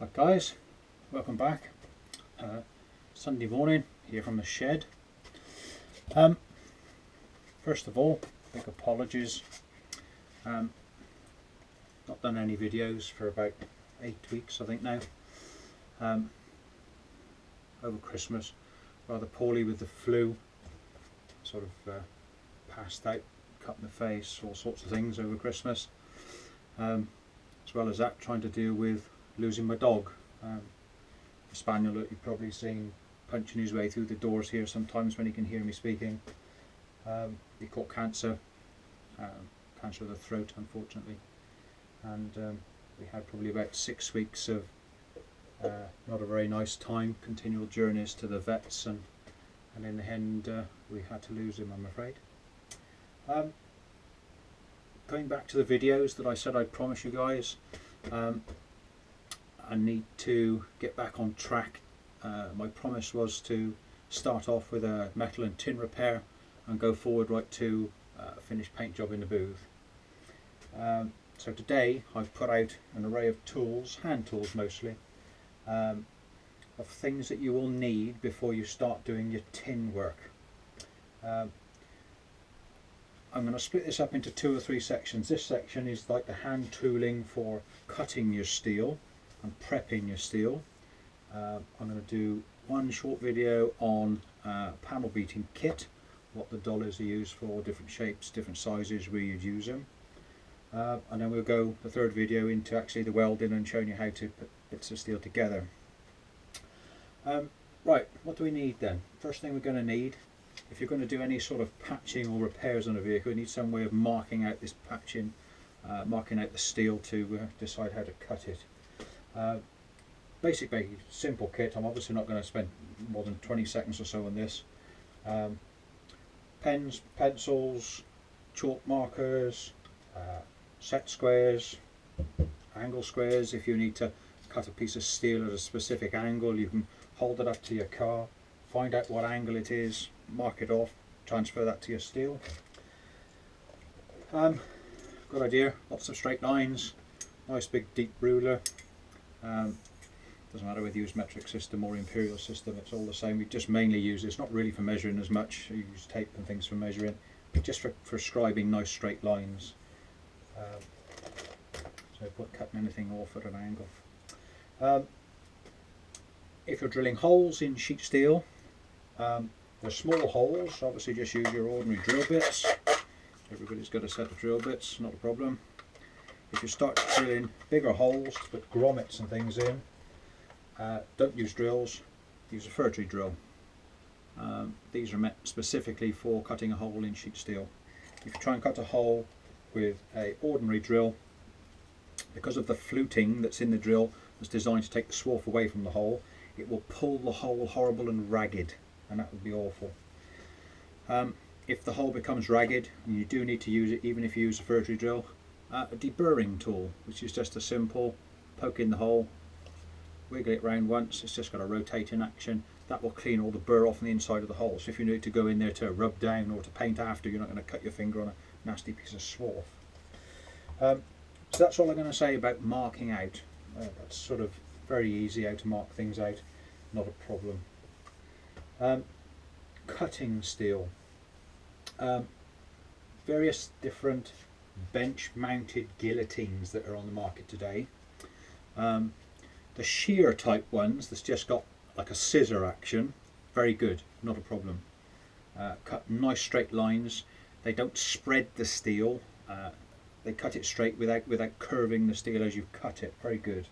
Hi guys, welcome back. Sunday morning here from the shed. First of all, big apologies. Not done any videos for about 8 weeks I think now. Over Christmas, rather poorly with the flu, sort of passed out, cut in the face, all sorts of things over Christmas. As well as that, trying to deal with losing my dog, a spaniel that you've probably seen punching his way through the doors here sometimes when he can hear me speaking. He caught cancer, cancer of the throat unfortunately, and we had probably about 6 weeks of not a very nice time, continual journeys to the vets, and in the end we had to lose him, I'm afraid. Going back to the videos that I said I'd promise you guys, I need to get back on track. My promise was to start off with a metal and tin repair and go forward right to a finished paint job in the booth. So today I've put out an array of tools, hand tools mostly, of things that you will need before you start doing your tin work. I'm going to split this up into 2 or 3 sections. This section is like the hand tooling for cutting your steel and prepping your steel. I'm going to do one short video on panel beating kit, what the dollars are used for, different shapes, different sizes, where you'd use them. And then we'll go the third video into actually the welding and showing you how to put bits of steel together. Right, what do we need then? First thing we're going to need, if you're going to do any sort of patching or repairs on a vehicle, you need some way of marking out this patching, marking out the steel to decide how to cut it. Basically, simple kit. I'm obviously not going to spend more than 20 seconds or so on this. Pens, pencils, chalk markers, set squares, angle squares. If you need to cut a piece of steel at a specific angle, you can hold it up to your car, find out what angle it is, mark it off, transfer that to your steel. Good idea, lots of straight lines, nice big deep ruler. Doesn't matter whether you use metric system or imperial system, it's all the same. We just mainly use it's not really for measuring as much, you use tape and things for measuring, but just for scribing nice straight lines. So put cutting anything off at an angle. If you're drilling holes in sheet steel, they're small holes, obviously just use your ordinary drill bits. Everybody's got a set of drill bits, not a problem. If you start drilling bigger holes to put grommets and things in, don't use drills, use a fir-tree drill. These are meant specifically for cutting a hole in sheet steel. If you try and cut a hole with an ordinary drill, because of the fluting that's in the drill that's designed to take the swarf away from the hole, it will pull the hole horrible and ragged, and that would be awful. If the hole becomes ragged, and you do need to use it even if you use a fir-tree drill, a deburring tool, which is just a simple poke in the hole, wiggle it round once, it's just got a rotating action, that will clean all the burr off on the inside of the hole. So if you need to go in there to rub down or to paint after, you're not going to cut your finger on a nasty piece of swarf. So that's all I'm going to say about marking out. That's sort of very easy how to mark things out, not a problem. Cutting steel. Various different bench mounted guillotines that are on the market today. The shear type ones that's just got like a scissor action, very good, not a problem. Cut nice straight lines, they don't spread the steel, they cut it straight without curving the steel as you cut it, very good.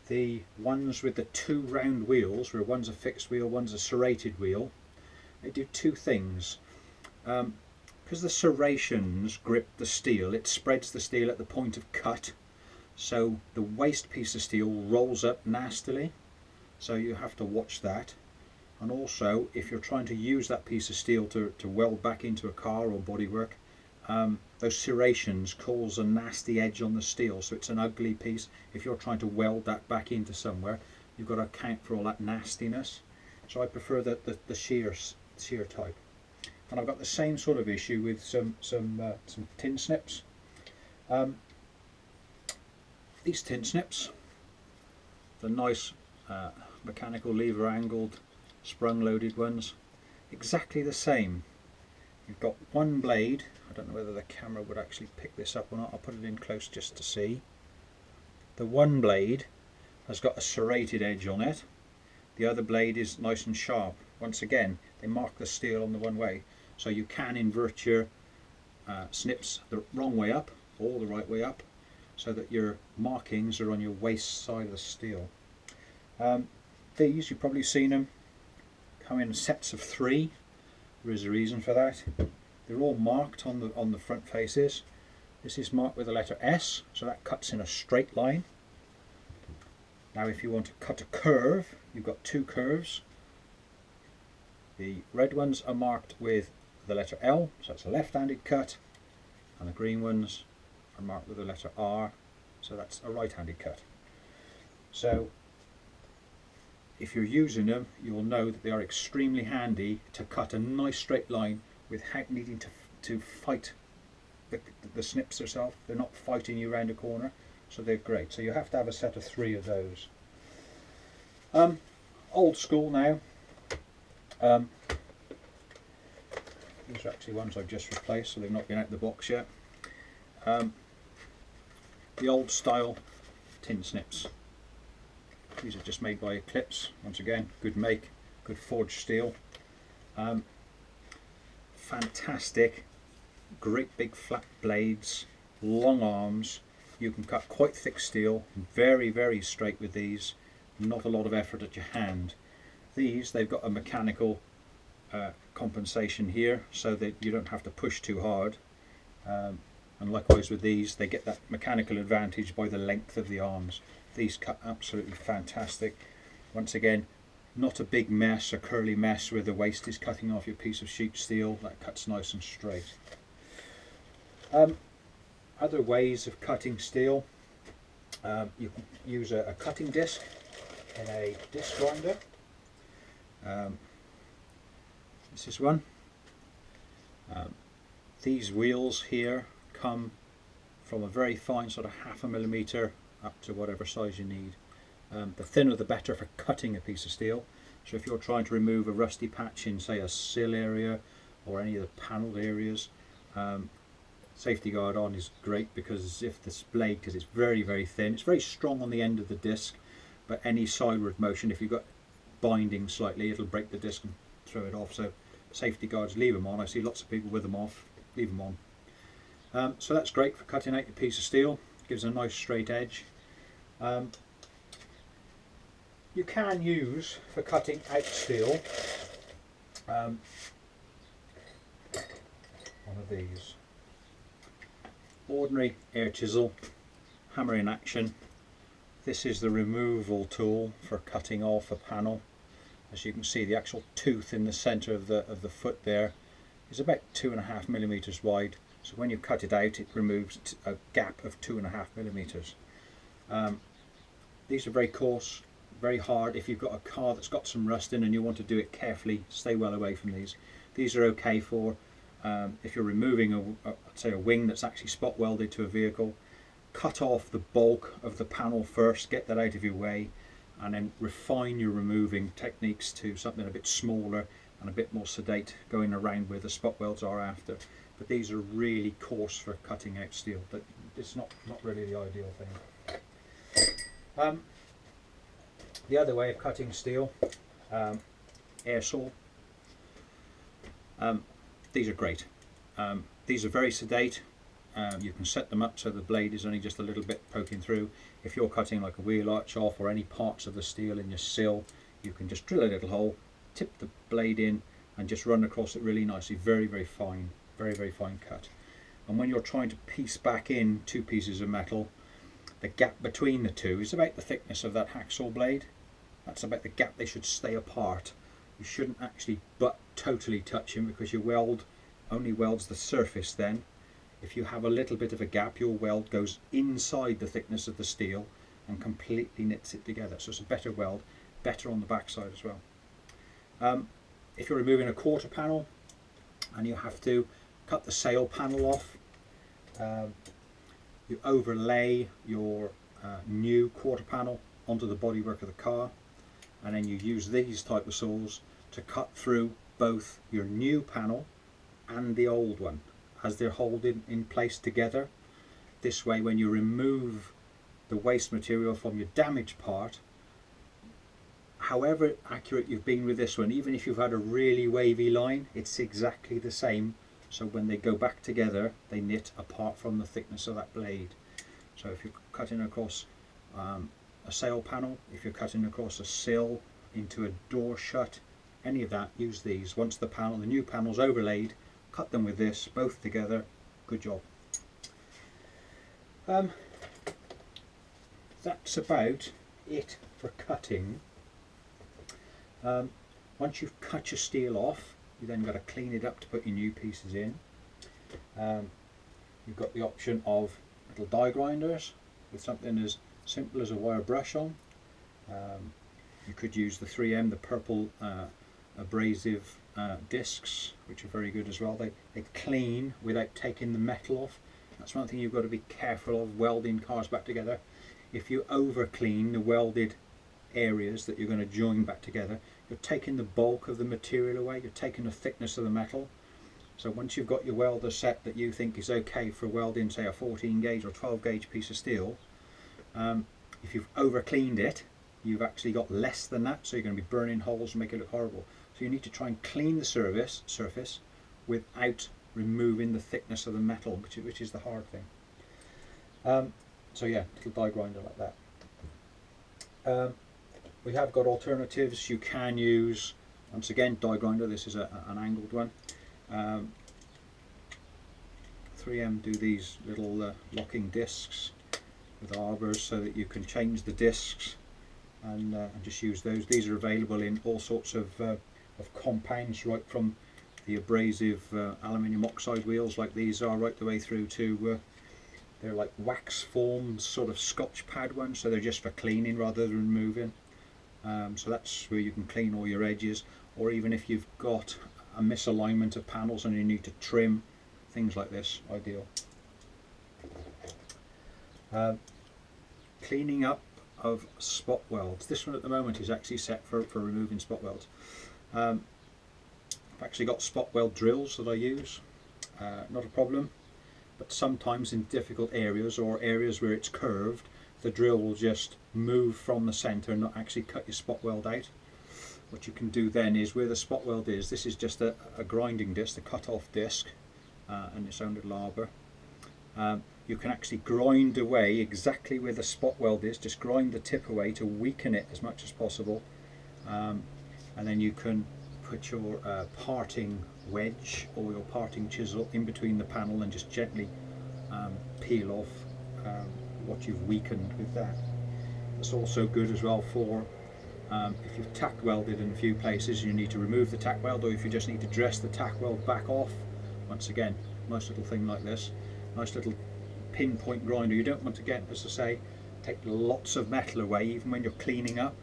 The ones with the 2 round wheels, where one's a fixed wheel, one's a serrated wheel, they do 2 things. Because the serrations grip the steel, it spreads the steel at the point of cut, so the waste piece of steel rolls up nastily, so you have to watch that. And also, if you're trying to use that piece of steel to weld back into a car or bodywork, those serrations cause a nasty edge on the steel, so it's an ugly piece. If you're trying to weld that back into somewhere, you've got to account for all that nastiness. So I prefer the shear type. And I've got the same sort of issue with some tin snips. These tin snips, the nice mechanical lever angled sprung loaded ones, exactly the same. You've got one blade. I don't know whether the camera would actually pick this up or not. I'll put it in close just to see. The one blade has got a serrated edge on it. The other blade is nice and sharp. Once again, they mark the steel on the one way, so you can invert your snips the wrong way up or the right way up, so that your markings are on your waist side of the steel. These, you've probably seen them come in sets of 3. There is a reason for that. They're all marked on the front faces. This is marked with the letter S, so that cuts in a straight line. Now if you want to cut a curve, you've got 2 curves. The red ones are marked with the letter L, so it's a left-handed cut, and the green ones are marked with the letter R, so that's a right-handed cut. So if you're using them, you will know that they are extremely handy to cut a nice straight line without needing to fight the snips themselves. They're not fighting you around a corner, so they're great. So you have to have a set of 3 of those. Old school now. These are actually ones I've just replaced, so they've not been out of the box yet. The old style tin snips. These are just made by Eclipse. Once again, good make, good forged steel. Fantastic, great big flat blades, long arms. You can cut quite thick steel, very, very straight with these. Not a lot of effort at your hand. These, they've got a mechanical compensation here, so that you don't have to push too hard. And likewise with these, they get that mechanical advantage by the length of the arms. These cut absolutely fantastic. Once again, not a big mess, a curly mess where the waste is cutting off your piece of sheet steel. That cuts nice and straight. Other ways of cutting steel, you can use a cutting disc in a disc grinder. This is one. These wheels here come from a very fine sort of 0.5 millimeter up to whatever size you need. The thinner the better for cutting a piece of steel. So if you're trying to remove a rusty patch in, say, a sill area or any of the panelled areas, safety guard on is great, because if this blade, because it's very, very thin, it's very strong on the end of the disc, but any sideward motion, if you've got binding slightly, it'll break the disc and throw it off. So safety guards, leave them on. I see lots of people with them off. Leave them on. So that's great for cutting out a piece of steel. Gives a nice straight edge. You can use, for cutting out steel, one of these. Ordinary air chisel, hammer in action. This is the removal tool for cutting off a panel. As you can see, the actual tooth in the centre of the foot there is about 2.5 millimeters wide. So when you cut it out, it removes a gap of 2.5 millimeters. These are very coarse, very hard. If you've got a car that's got some rust in and you want to do it carefully, stay well away from these. These are okay for if you're removing say a wing that's actually spot welded to a vehicle. Cut off the bulk of the panel first, get that out of your way, and then refine your removing techniques to something a bit smaller and a bit more sedate, going around where the spot welds are after. But these are really coarse for cutting out steel. But it's not really the ideal thing. The other way of cutting steel, air saw. These are great. These are very sedate. You can set them up so the blade is only just a little bit poking through. If you're cutting like a wheel arch off or any parts of the steel in your sill, you can just drill a little hole, tip the blade in and just run across it really nicely. Very, very fine, very, very fine cut. And when you're trying to piece back in 2 pieces of metal, the gap between the two is about the thickness of that hacksaw blade. That's about the gap. They should stay apart. You shouldn't actually totally touch them, because your weld only welds the surface then. If you have a little bit of a gap, your weld goes inside the thickness of the steel and completely knits it together. So it's a better weld, better on the back side as well. If you're removing a quarter panel and you have to cut the sail panel off, you overlay your new quarter panel onto the bodywork of the car, and then you use these type of saws to cut through both your new panel and the old one as they're holding in place together. This way, when you remove the waste material from your damaged part, however accurate you've been with this one, even if you've had a really wavy line, it's exactly the same. So when they go back together, they knit apart from the thickness of that blade. So if you're cutting across a sail panel, if you're cutting across a sill into a door shut, any of that, use these. Once the new panel's overlaid, cut them with this, both together. Good job. That's about it for cutting. Once you've cut your steel off, you then got to clean it up to put your new pieces in. You've got the option of little die grinders with something as simple as a wire brush on. You could use the 3M, the purple abrasive discs, which are very good as well. They clean without taking the metal off. That's one thing you've got to be careful of welding cars back together. If you over clean the welded areas that you're going to join back together, you're taking the bulk of the material away, you're taking the thickness of the metal. So once you've got your welder set that you think is okay for welding, say a 14 gauge or 12 gauge piece of steel, if you've over cleaned it, you've actually got less than that, so you're going to be burning holes and make it look horrible. So you need to try and clean the surface without removing the thickness of the metal, which is the hard thing. So yeah, little die grinder like that. We have got alternatives. You can use, once again, die grinder. This is an angled one. 3M do these little locking discs with arbors so that you can change the discs and just use those. These are available in all sorts of compounds, right from the abrasive aluminium oxide wheels like these are, right the way through to they're like wax formed sort of Scotch pad ones, so they're just for cleaning rather than removing. So that's where you can clean all your edges, or even if you've got a misalignment of panels and you need to trim, things like this, ideal. Cleaning up of spot welds. This one at the moment is actually set for removing spot welds. I've actually got spot weld drills that I use, not a problem, but sometimes in difficult areas or areas where it's curved, the drill will just move from the centre and not actually cut your spot weld out. What you can do then is, where the spot weld is, this is just a grinding disc, a cut-off disc, and its own little arbor. You can actually grind away exactly where the spot weld is, just grind the tip away to weaken it as much as possible, and then you can put your parting wedge or your parting chisel in between the panel and just gently peel off what you've weakened with that. It's also good as well for if you've tack welded in a few places and you need to remove the tack weld, or if you just need to dress the tack weld back off. Once again, nice little thing like this, nice little pinpoint grinder. You don't want to get, as I say, take lots of metal away even when you're cleaning up.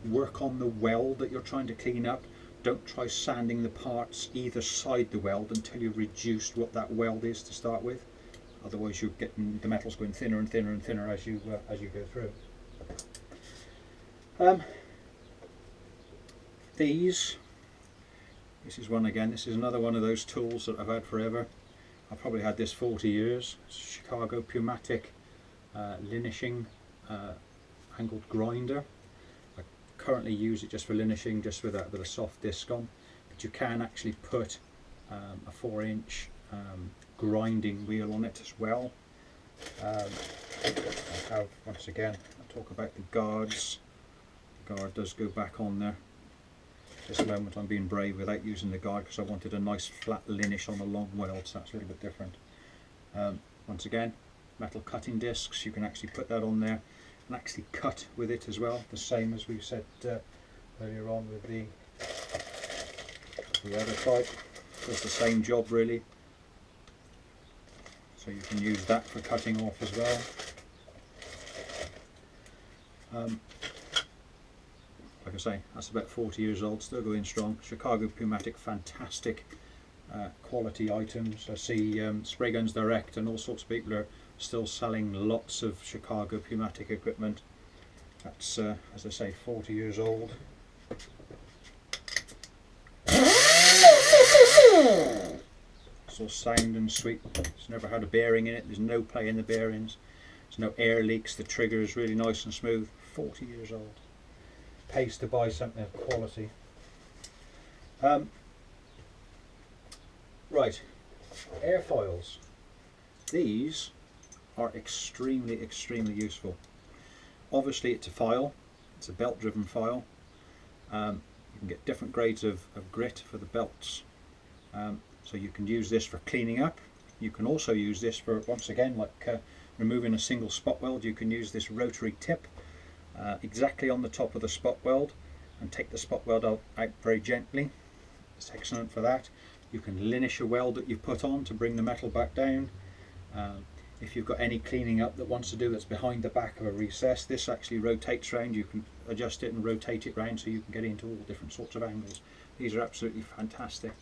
Work on the weld that you're trying to clean up. Don't try sanding the parts either side the weld until you've reduced what that weld is to start with. Otherwise you're getting the metal's going thinner and thinner and thinner as you go through. This is one again. This is another one of those tools that I've had forever. I've probably had this 40 years. It's a Chicago pneumatic linishing angled grinder. I currently use it just for linishing, just with a soft disc on. But you can actually put a 4-inch grinding wheel on it as well. I have, once again, I'll talk about the guards. The guard does go back on there. This moment I'm being brave without using the guard because I wanted a nice flat linish on a long weld, so that's a little bit different. Once again, metal cutting discs, you can actually put that on there and actually cut with it as well, the same as we said earlier on with the other type. Does the same job really, so you can use that for cutting off as well. Like I say, that's about 40 years old, still going strong. Chicago pneumatic, fantastic quality items. I see Spray Guns Direct and all sorts of people are still selling lots of Chicago pneumatic equipment. That's, as I say, 40 years old. It's all sound and sweet. It's never had a bearing in it. There's no play in the bearings. There's no air leaks. The trigger is really nice and smooth. 40 years old. Pays to buy something of quality. Right, airfoils. These are extremely useful. Obviously it's a file, it's a belt driven file. You can get different grades of grit for the belts. So you can use this for cleaning up. You can also use this for, once again, like removing a single spot weld. You can use this rotary tip exactly on the top of the spot weld and take the spot weld out very gently. It's excellent for that. You can linish a weld that you've put on to bring the metal back down. If you've got any cleaning up that wants to do that's behind the back of a recess, this actually rotates round. You can adjust it and rotate it round so you can get into all different sorts of angles. These are absolutely fantastic.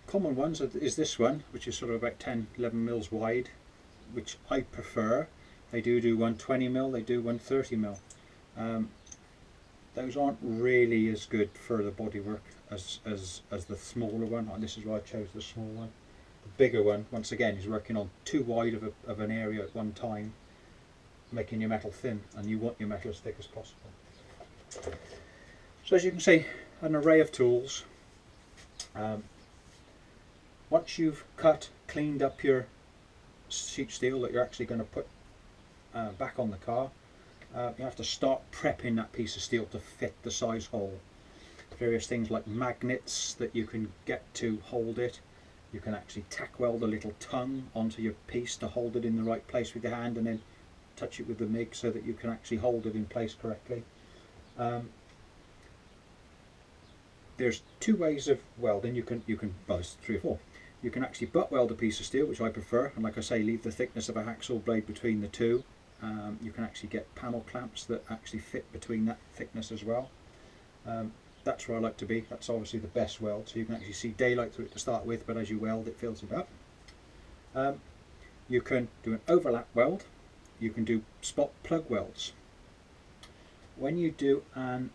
Common ones is this one, which is sort of about 10-11 mils wide, which I prefer. They do 120 mil, they do 130 mil. Those aren't really as good for the bodywork as the smaller one. And this is why I chose the small one. The bigger one, once again, is working on too wide of an area at one time, making your metal thin, and you want your metal as thick as possible. So as you can see, an array of tools. Once you've cleaned up your sheet steel that you're actually going to put back on the car, you have to start prepping that piece of steel to fit the size hole. Various things like magnets that you can get to hold it. You can actually tack weld a little tongue onto your piece to hold it in the right place with your hand, and then touch it with the MIG so that you can actually hold it in place correctly. There's two ways of welding. You can well, there's three or four. You can actually butt weld a piece of steel, which I prefer, and like I say, leave the thickness of a hacksaw blade between the two. You can actually get panel clamps that actually fit between that thickness as well. That's where I like to be. That's obviously the best weld, so you can actually see daylight through it to start with, but as you weld it fills it up. You can do an overlap weld. You can do spot plug welds. When you do an